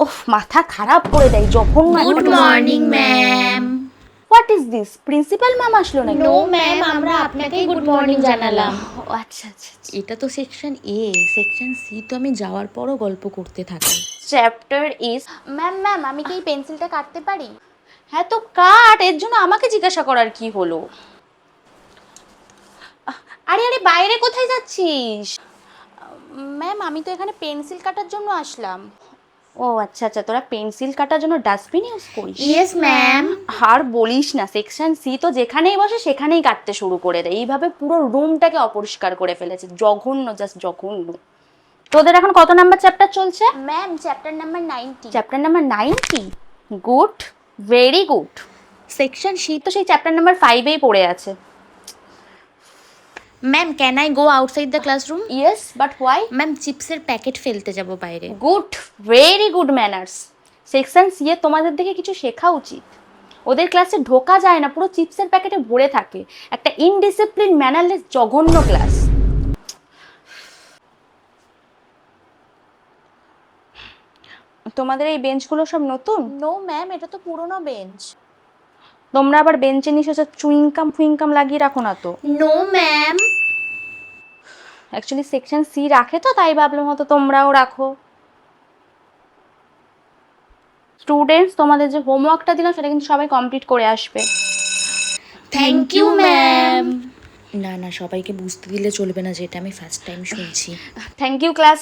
ওফ, মাথা খারাপ করে দেয় যখন। Good morning ma'am. What is this? Principal ma'am আসলো নাকি? নো ম্যাম, আমরা আপনাকেই গুড মর্নিং জানালাম। ও আচ্ছা আচ্ছা। এটা তো সেকশন এ, সেকশন সি তো আমি যাওয়ার পরও গল্প করতে থাকি। Chapter is. ম্যাম আমি কি এই পেন্সিলটা কাটতে পারি? হ্যাঁ তো কাট, এর জন্য আমাকে জিজ্ঞাসা করার কি হলো? আরে বাইরে কোথায় যাচ্ছিস? ম্যাম আমি তো এখানে পেন্সিল কাটার জন্য আসলাম। ও আচ্ছা আচ্ছা, তোরা পেন্সিল কাটার জন্য ডাস্টবিন ইউজ করিস? Yes ma'am. আর বলিস না, সেকশন সি তো যেখানেই বসে সেখানেই কাটতে শুরু করে দেয়। এইভাবে পুরো রুমটাকে অপরিষ্কার করে ফেলেছে। জঘন্য, জাস্ট জঘন্য। তোদের এখন কত নাম্বার চ্যাপ্টার চলছে? Ma'am chapter number 90। Chapter number 90? Good, very good. Section C তো সেই চ্যাপ্টার নাম্বার 5-এই পড়ে আছে। Ma'am, can I go outside the classroom? Yes, but why? Ma'am, চিপসের প্যাকেট ফেলতে যাব বাইরে। Good, very good manners. Section C এ তোমাদের দেখে কিছু শেখা উচিত। ওদের ক্লাসে ঢোকা যায় না, পুরো চিপসের প্যাকেটে ভরে থাকে। একটা ইনডিসিপ্লিন, ম্যানারলেস, জঘন্য ক্লাস। তোমাদের এই বেঞ্চগুলো সব নতুন? নো ম্যাম, এটা তো পুরনো বেঞ্চ। তোমরা আবার বেঞ্চে নিচে চুইংকাম ফুইংকাম লাগিয়ে রাখো না তো? No ma'am. Actually section C রাখে তো, তাই ভাবলাম হয়তো তোমরাও রাখো। স্টুডেন্টস, তোমাদের যে হোমওয়ার্কটা দিলাম সেটা কিন্তু সবাই কমপ্লিট করে আসবে। Thank you ma'am. না না, সবাইকে বুঝতে দিলে চলবে না, যেটা আমি ফার্স্ট টাইম শুনছি। Thank you class.